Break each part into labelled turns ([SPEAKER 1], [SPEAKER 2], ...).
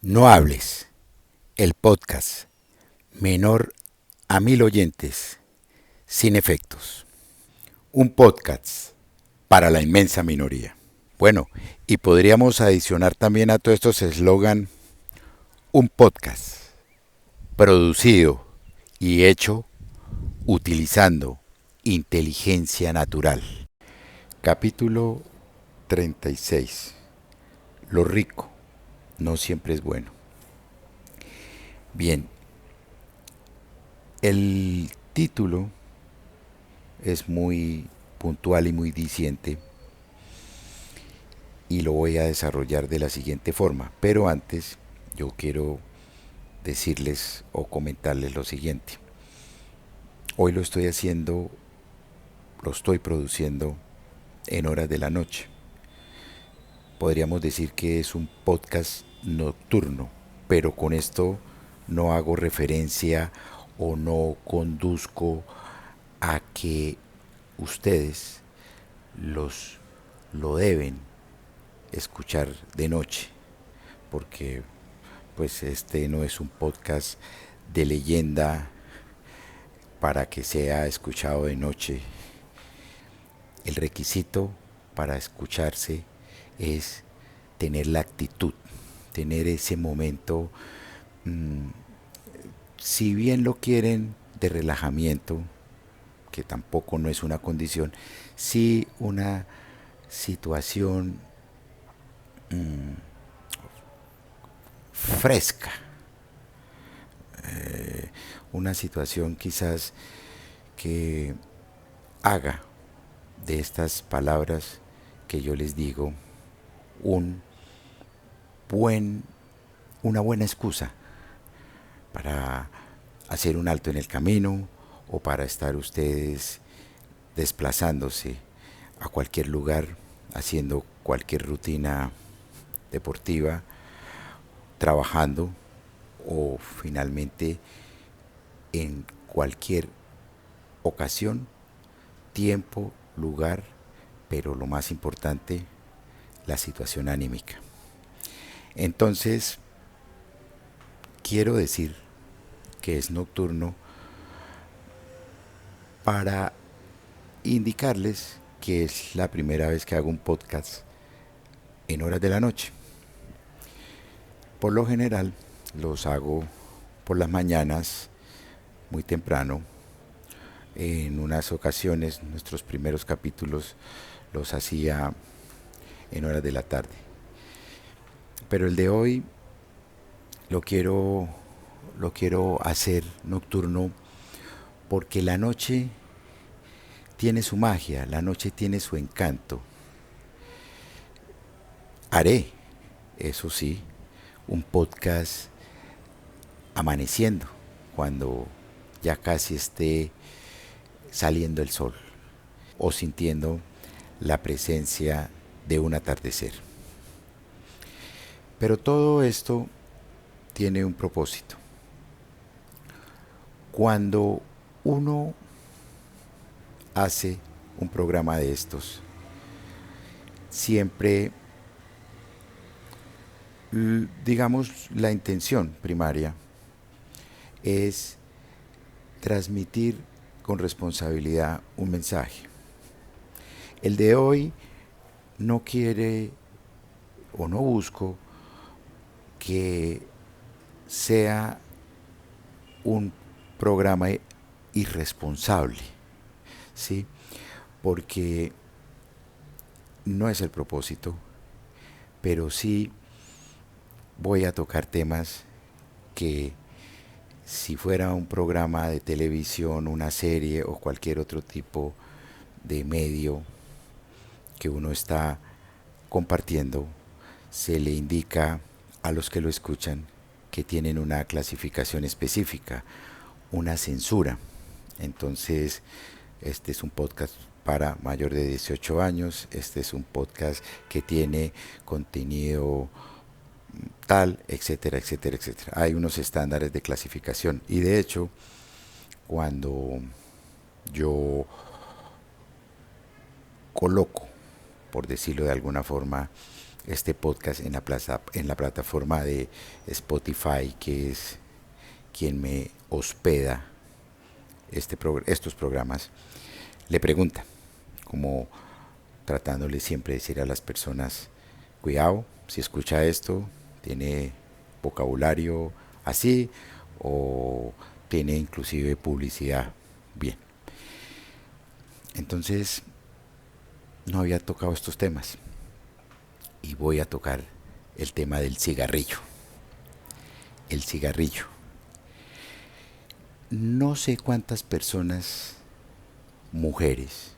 [SPEAKER 1] No hables, el podcast, menor a 1000 oyentes, sin efectos. Un podcast para la inmensa minoría. Bueno, y podríamos adicionar también a todos estos eslogan un podcast producido y hecho utilizando inteligencia natural. Capítulo 36. Lo rico no siempre es bueno. Bien, el título es muy puntual y muy diciente y lo voy a desarrollar de la siguiente forma. Pero antes yo quiero decirles o comentarles lo siguiente. Hoy lo estoy produciendo en horas de la noche. Podríamos decir que es un podcast nocturno, pero con esto no hago referencia o no conduzco a que ustedes los lo deben escuchar de noche, porque pues este no es un podcast de leyenda para que sea escuchado de noche. El requisito para escucharse es tener la actitud, tener ese momento, mmm, si bien lo quieren de relajamiento, que tampoco no es una condición, sí una situación fresca, una situación quizás que haga de estas palabras que yo les digo un buen, una buena excusa para hacer un alto en el camino o para estar ustedes desplazándose a cualquier lugar, haciendo cualquier rutina deportiva, trabajando o finalmente en cualquier ocasión, tiempo, lugar, pero lo más importante, la situación anímica. Entonces, quiero decir que es nocturno para indicarles que es la primera vez que hago un podcast en horas de la noche. Por lo general los hago por las mañanas muy temprano. En unas ocasiones nuestros primeros capítulos los hacía en horas de la tarde. Pero el de hoy lo quiero, lo quiero hacer nocturno porque la noche tiene su magia, la noche tiene su encanto. Haré, eso sí, un podcast amaneciendo, cuando ya casi esté saliendo el sol o sintiendo la presencia de un atardecer. Pero todo esto tiene un propósito. Cuando uno hace un programa de estos, siempre, digamos, la intención primaria es transmitir con responsabilidad un mensaje. El de hoy no quiere o no busco que sea un programa irresponsable, ¿sí? Porque no es el propósito, pero sí voy a tocar temas que si fuera un programa de televisión, una serie o cualquier otro tipo de medio que uno está compartiendo, se le indica a los que lo escuchan que tienen una clasificación específica, una censura. Entonces, este es un podcast para mayor de 18 años, este es un podcast que tiene contenido tal, etcétera, etcétera, etcétera. Hay unos estándares de clasificación y de hecho, cuando yo coloco, por decirlo de alguna forma, este podcast en la plataforma de Spotify, que es quien me hospeda estos programas, le pregunta, como tratándole siempre de decir a las personas, cuidado, si escucha esto, tiene vocabulario así o tiene inclusive publicidad. Bien, entonces no había tocado estos temas y voy a tocar el tema del cigarrillo. El cigarrillo. No sé cuántas personas, mujeres,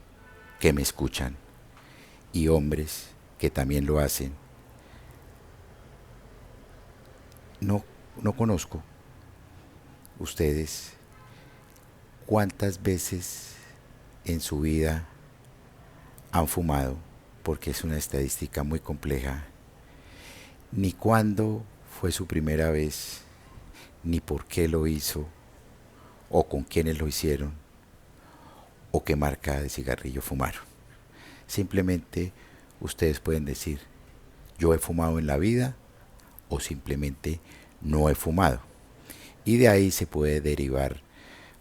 [SPEAKER 1] que me escuchan y hombres que también lo hacen, no, no conozco ustedes cuántas veces en su vida han fumado, porque es una estadística muy compleja, ni cuándo fue su primera vez, ni por qué lo hizo, o con quiénes lo hicieron, o qué marca de cigarrillo fumaron. Simplemente ustedes pueden decir, yo he fumado en la vida, o simplemente no he fumado. Y de ahí se puede derivar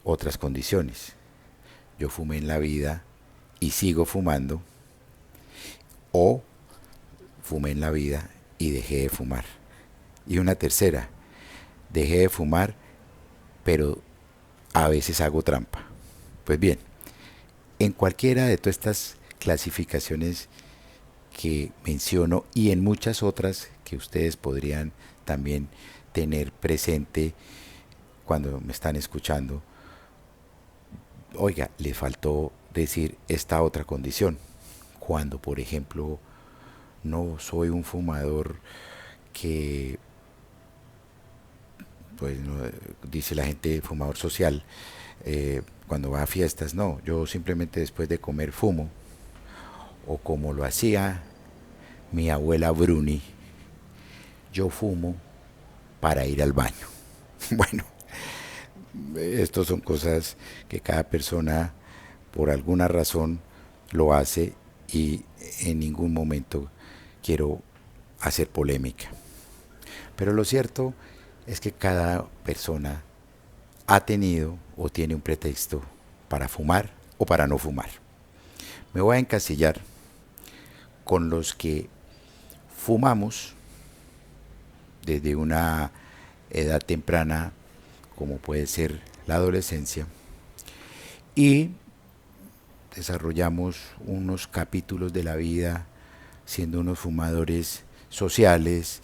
[SPEAKER 1] otras condiciones. Yo fumé en la vida y sigo fumando, o fumé en la vida y dejé de fumar. Y una tercera, dejé de fumar, pero a veces hago trampa. Pues bien, en cualquiera de todas estas clasificaciones que menciono y en muchas otras que ustedes podrían también tener presente cuando me están escuchando, oiga, le faltó decir esta otra condición. Cuando, por ejemplo, no soy un fumador que, pues, no, dice la gente, fumador social, cuando va a fiestas, no, yo simplemente después de comer fumo, o como lo hacía mi abuela Bruni, yo fumo para ir al baño. Bueno, estos son cosas que cada persona por alguna razón lo hace y en ningún momento quiero hacer polémica. Pero lo cierto es que cada persona ha tenido o tiene un pretexto para fumar o para no fumar. Me voy a encasillar con los que fumamos desde una edad temprana, como puede ser la adolescencia, y desarrollamos unos capítulos de la vida siendo unos fumadores sociales,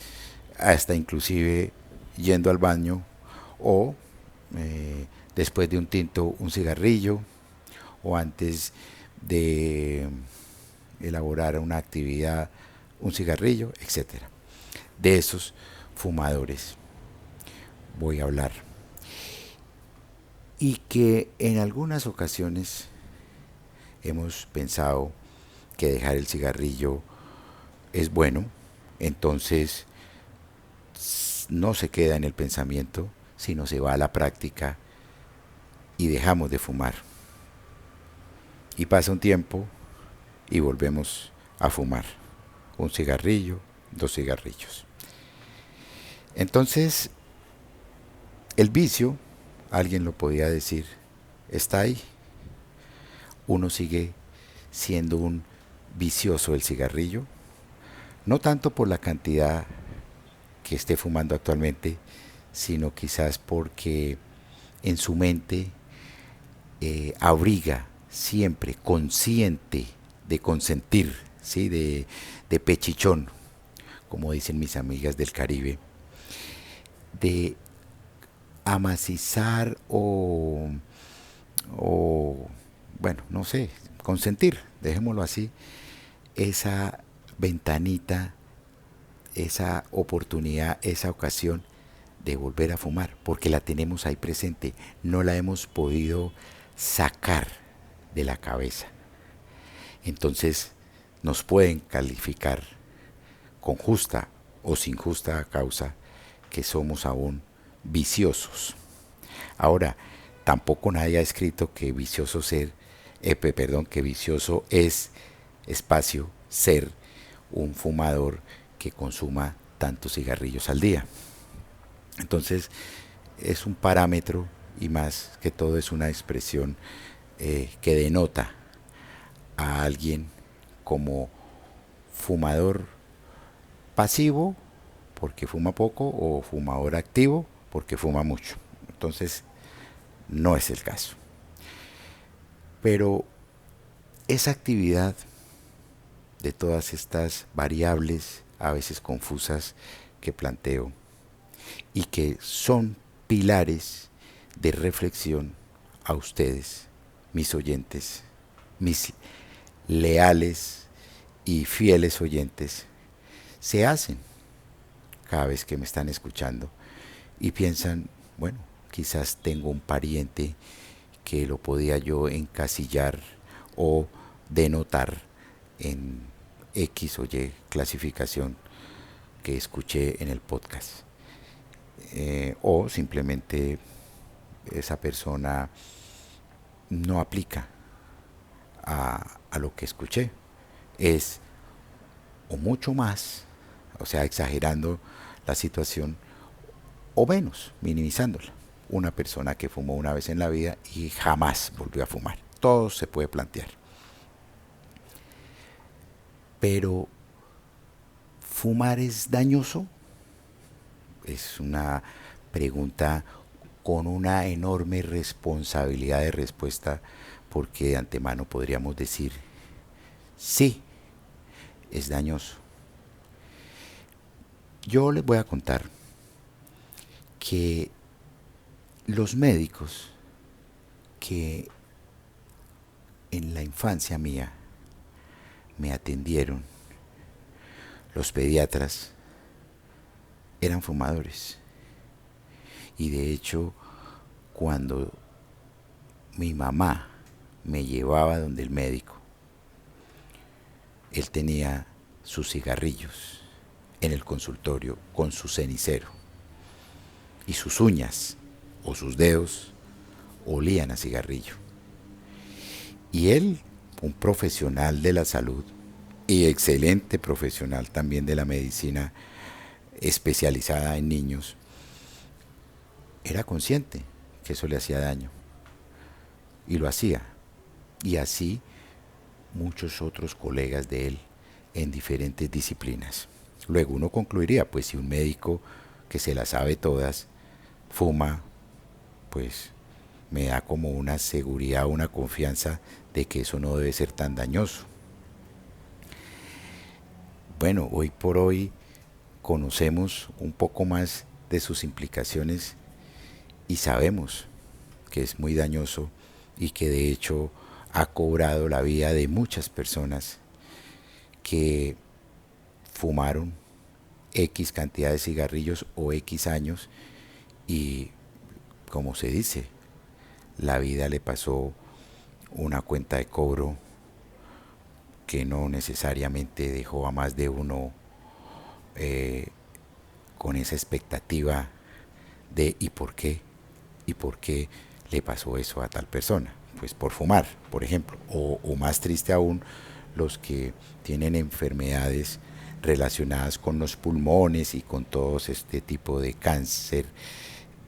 [SPEAKER 1] hasta inclusive yendo al baño, o después de un tinto un cigarrillo, o antes de elaborar una actividad un cigarrillo, etcétera. De esos fumadores voy a hablar. Y que en algunas ocasiones hemos pensado que dejar el cigarrillo es bueno, entonces no se queda en el pensamiento, sino se va a la práctica y dejamos de fumar. Y pasa un tiempo y volvemos a fumar. Un cigarrillo, 2 cigarrillos. Entonces, el vicio, alguien lo podía decir, está ahí. Uno sigue siendo un vicioso del cigarrillo, no tanto por la cantidad que esté fumando actualmente, sino quizás porque en su mente abriga siempre, consciente de consentir, ¿sí? de pechichón, como dicen mis amigas del Caribe, de amacizar o, bueno, no sé, consentir, dejémoslo así, esa ventanita, esa oportunidad, esa ocasión de volver a fumar, porque la tenemos ahí presente, no la hemos podido sacar de la cabeza. Entonces nos pueden calificar con justa o sin justa causa que somos aún viciosos. Ahora, tampoco nadie ha escrito que vicioso que vicioso es espacio ser un fumador que consuma tantos cigarrillos al día. Entonces es un parámetro y más que todo es una expresión que denota a alguien como fumador pasivo porque fuma poco o fumador activo porque fuma mucho. Entonces no es el caso. Pero esa actividad de todas estas variables, a veces confusas, que planteo y que son pilares de reflexión a ustedes, mis oyentes, mis leales y fieles oyentes, se hacen cada vez que me están escuchando y piensan, bueno, quizás tengo un pariente que lo podía yo encasillar o denotar en X o Y clasificación que escuché en el podcast. O simplemente esa persona no aplica a lo que escuché. Es o mucho más, o sea, exagerando la situación, o menos, minimizándola. Una persona que fumó una vez en la vida y jamás volvió a fumar. Todo se puede plantear. Pero, ¿fumar es dañoso? Es una pregunta con una enorme responsabilidad de respuesta, porque de antemano podríamos decir, sí, es dañoso. Yo les voy a contar que los médicos que en la infancia mía me atendieron, los pediatras, eran fumadores. Y de hecho, cuando mi mamá me llevaba donde el médico, él tenía sus cigarrillos en el consultorio con su cenicero. Y sus uñas o sus dedos olían a cigarrillo. Y él, un profesional de la salud y excelente profesional también de la medicina especializada en niños, era consciente que eso le hacía daño. Y lo hacía. Y así muchos otros colegas de él en diferentes disciplinas. Luego uno concluiría, pues si un médico que se las sabe todas fuma, pues me da como una seguridad, una confianza de que eso no debe ser tan dañoso. Bueno, hoy por hoy conocemos un poco más de sus implicaciones y sabemos que es muy dañoso y que de hecho ha cobrado la vida de muchas personas que fumaron X cantidad de cigarrillos o X años y, como se dice, la vida le pasó una cuenta de cobro que no necesariamente dejó a más de uno eh, con esa expectativa de y por qué le pasó eso a tal persona. Pues por fumar, por ejemplo, o más triste aún, los que tienen enfermedades relacionadas con los pulmones y con todos este tipo de cáncer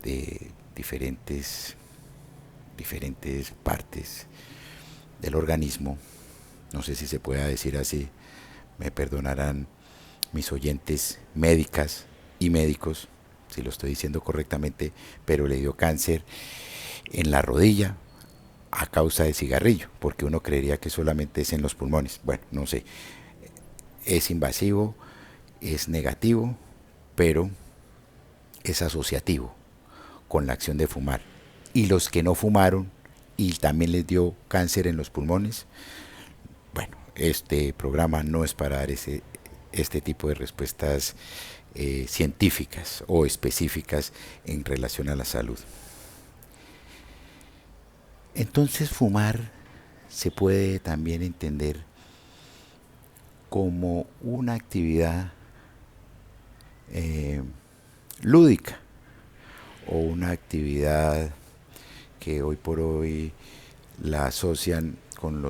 [SPEAKER 1] de diferentes partes del organismo. No sé si se pueda decir así, me perdonarán mis oyentes médicas y médicos si lo estoy diciendo correctamente, pero le dio cáncer en la rodilla a causa de cigarrillo, porque uno creería que solamente es en los pulmones. Bueno, no sé, es invasivo, es negativo, pero es asociativo con la acción de fumar. Y los que no fumaron y también les dio cáncer en los pulmones, bueno, este programa no es para dar este tipo de respuestas científicas o específicas en relación a la salud. Entonces fumar se puede también entender como una actividad eh, lúdica o una actividad que hoy por hoy la asocian con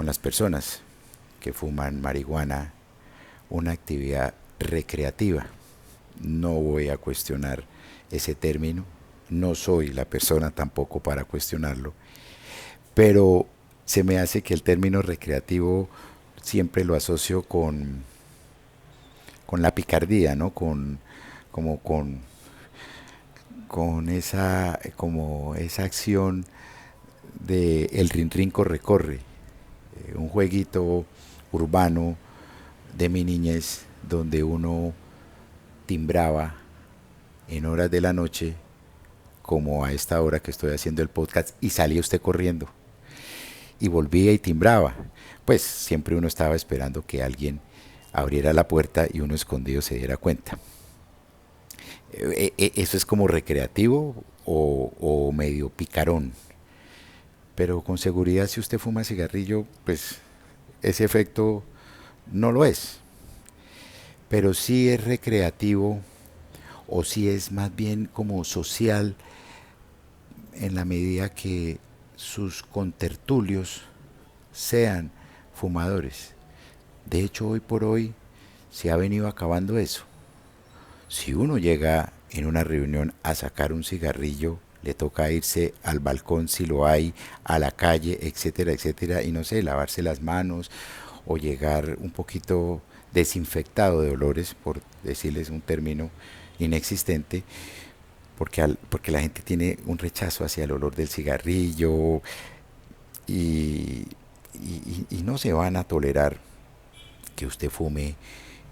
[SPEAKER 1] las personas que fuman marihuana una actividad recreativa. No voy a cuestionar ese término, no soy la persona tampoco para cuestionarlo, pero se me hace que el término recreativo siempre lo asocio con la picardía, ¿no? Como con esa, como esa acción de el rin rin corre corre, un jueguito urbano de mi niñez donde uno timbraba en horas de la noche como a esta hora que estoy haciendo el podcast y salía usted corriendo y volvía y timbraba. Pues siempre uno estaba esperando que alguien abriera la puerta y uno escondido se diera cuenta. Eso es como recreativo o medio picarón. Pero con seguridad si usted fuma cigarrillo, pues ese efecto no lo es. Pero sí es recreativo o sí es más bien como social en la medida que sus contertulios sean fumadores. De hecho, hoy por hoy se ha venido acabando eso. Si uno llega en una reunión a sacar un cigarrillo, le toca irse al balcón si lo hay, a la calle, etcétera, etcétera, y no sé, lavarse las manos o llegar un poquito desinfectado de olores, por decirles un término inexistente, porque la gente tiene un rechazo hacia el olor del cigarrillo y, y no se van a tolerar que usted fume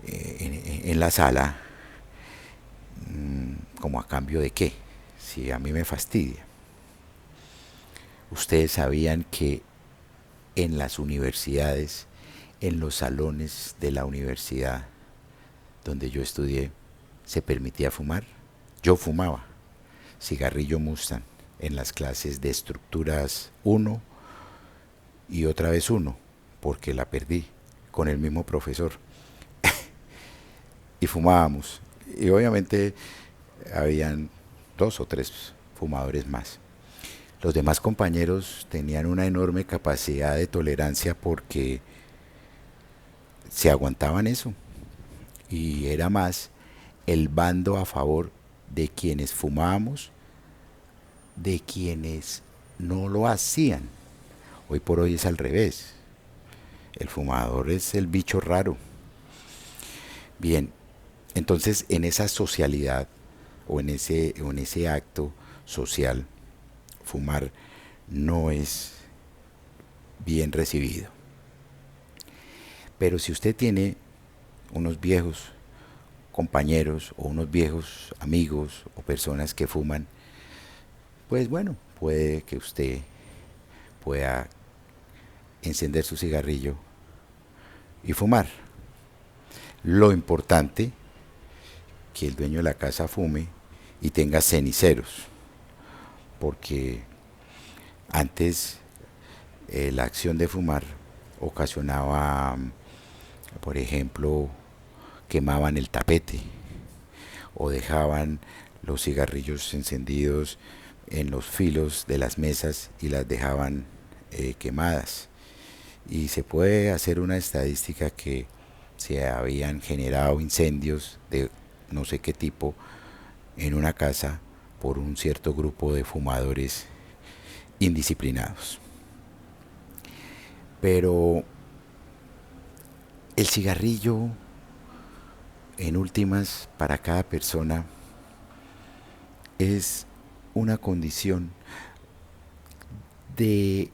[SPEAKER 1] en la sala, como a cambio de qué, si a mí me fastidia. Ustedes sabían que en las universidades, en los salones de la universidad donde yo estudié, se permitía fumar. Yo fumaba cigarrillo Mustang en las clases de estructuras uno y otra vez uno, porque la perdí con el mismo profesor. Y fumábamos. Y obviamente habían 2 o 3 fumadores más. Los demás compañeros tenían una enorme capacidad de tolerancia porque se aguantaban eso. Y era más el bando a favor de quienes fumábamos, de quienes no lo hacían. Hoy por hoy es al revés. El fumador es el bicho raro. Bien, entonces en esa socialidad o en ese acto social, fumar no es bien recibido. Pero si usted tiene unos viejos compañeros o unos viejos amigos o personas que fuman, pues bueno, puede que usted pueda encender su cigarrillo y fumar. Lo importante, que el dueño de la casa fume y tenga ceniceros, porque antes la acción de fumar ocasionaba, por ejemplo, quemaban el tapete o dejaban los cigarrillos encendidos en los filos de las mesas y las dejaban quemadas. Y se puede hacer una estadística que se habían generado incendios de no sé qué tipo en una casa por un cierto grupo de fumadores indisciplinados. Pero el cigarrillo, en últimas, para cada persona, es una condición de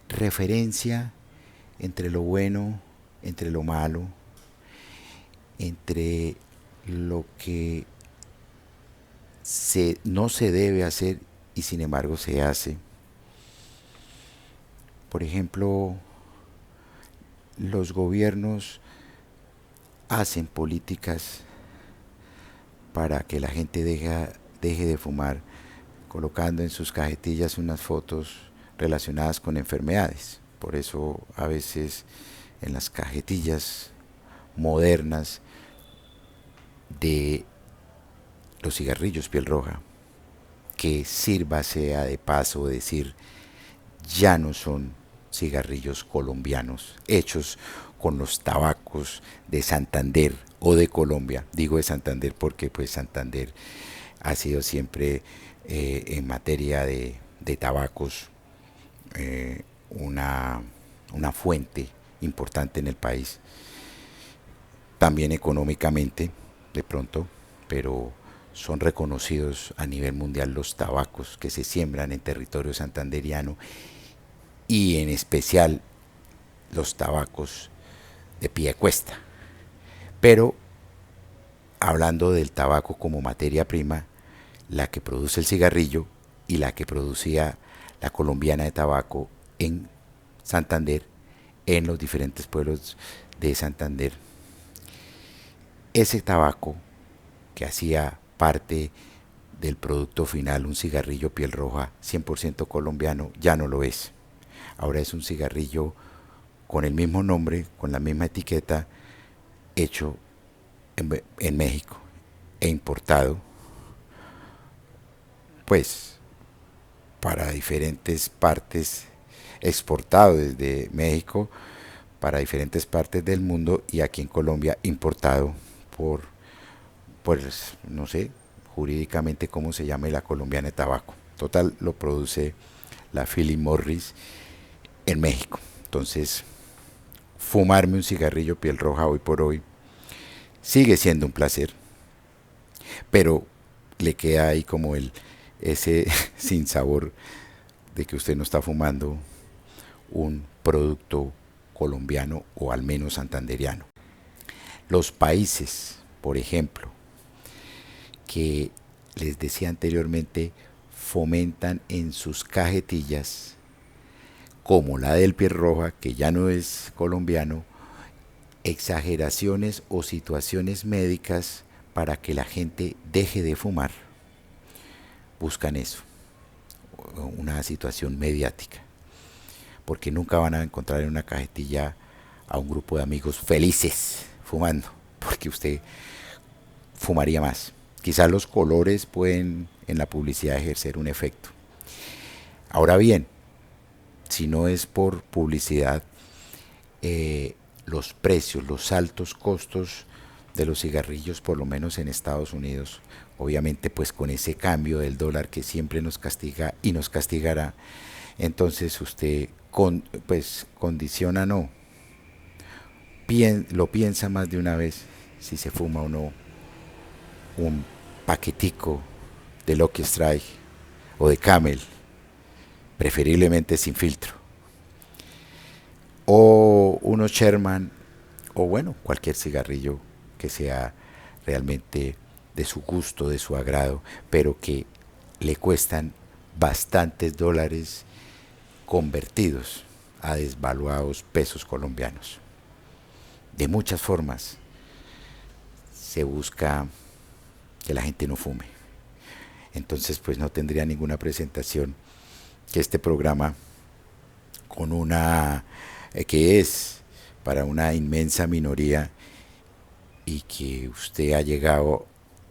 [SPEAKER 1] referencia entre lo bueno, entre lo malo, entre lo que no se debe hacer y sin embargo se hace. Por ejemplo, los gobiernos hacen políticas para que la gente deje de fumar, colocando en sus cajetillas unas fotos relacionadas con enfermedades. Por eso a veces en las cajetillas modernas de los cigarrillos piel roja, que sirva sea de paso decir, ya no son cigarrillos colombianos hechos con los tabacos de Santander o de Colombia. Digo de Santander porque pues Santander ha sido siempre en materia de tabacos una, una fuente importante en el país, también económicamente de pronto, pero son reconocidos a nivel mundial los tabacos que se siembran en territorio santanderiano y en especial los tabacos de Piedecuesta. Pero hablando del tabaco como materia prima, la que produce el cigarrillo y la que producía la colombiana de tabaco en Santander, en los diferentes pueblos de Santander. Ese tabaco que hacía parte del producto final, un cigarrillo piel roja 100% colombiano, ya no lo es. Ahora es un cigarrillo con el mismo nombre, con la misma etiqueta, hecho en México e importado, pues, para diferentes partes, exportado desde México para diferentes partes del mundo y aquí en Colombia importado por, pues, no sé, jurídicamente cómo se llame la colombiana de tabaco. Total, lo produce la Philip Morris en México. Entonces, fumarme un cigarrillo piel roja hoy por hoy sigue siendo un placer, pero le queda ahí como ese sin sabor de que usted no está fumando un producto colombiano o al menos santanderiano. Los países, por ejemplo, que les decía anteriormente, fomentan en sus cajetillas, como la del piel roja, que ya no es colombiano, exageraciones o situaciones médicas para que la gente deje de fumar. Buscan eso, una situación mediática, porque nunca van a encontrar en una cajetilla a un grupo de amigos felices fumando, porque usted fumaría más. Quizás los colores pueden en la publicidad ejercer un efecto. Ahora bien, si no es por publicidad, los precios, los altos costos de los cigarrillos, por lo menos en Estados Unidos, obviamente pues con ese cambio del dólar que siempre nos castiga y nos castigará, entonces usted pues condiciona no, lo piensa más de una vez si se fuma o no un paquetico de Lucky Strike o de Camel, preferiblemente sin filtro, o unos Sherman, o bueno, cualquier cigarrillo que sea realmente de su gusto, de su agrado, pero que le cuestan bastantes dólares convertidos a desvaluados pesos colombianos. De muchas formas se busca que la gente no fume. Entonces pues no tendría ninguna presentación que este programa con una que es para una inmensa minoría y que usted ha llegado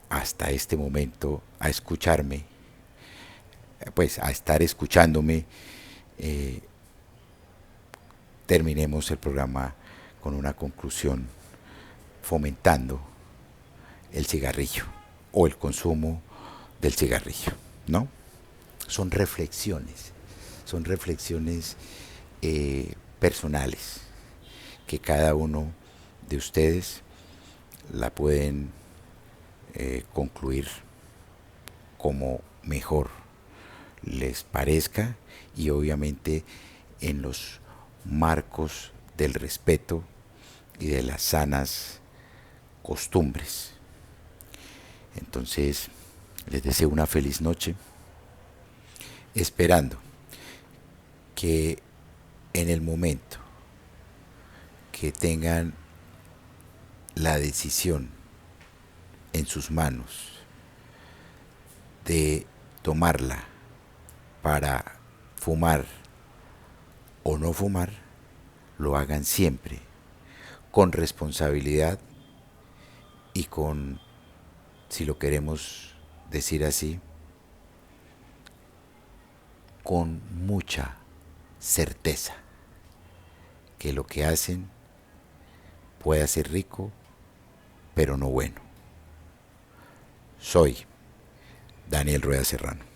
[SPEAKER 1] hasta este momento a escucharme, pues a estar escuchándome, eh, terminemos el programa con una conclusión fomentando el cigarrillo o el consumo del cigarrillo, ¿no? Son reflexiones personales que cada uno de ustedes la pueden concluir como mejor les parezca y obviamente en los marcos del respeto y de las sanas costumbres. Entonces, les deseo una feliz noche, esperando que en el momento que tengan la decisión en sus manos de tomarla para fumar o no fumar, lo hagan siempre con responsabilidad y con, si lo queremos decir así, con mucha certeza que lo que hacen pueda ser rico, pero no bueno. Soy Daniel Rueda Serrano.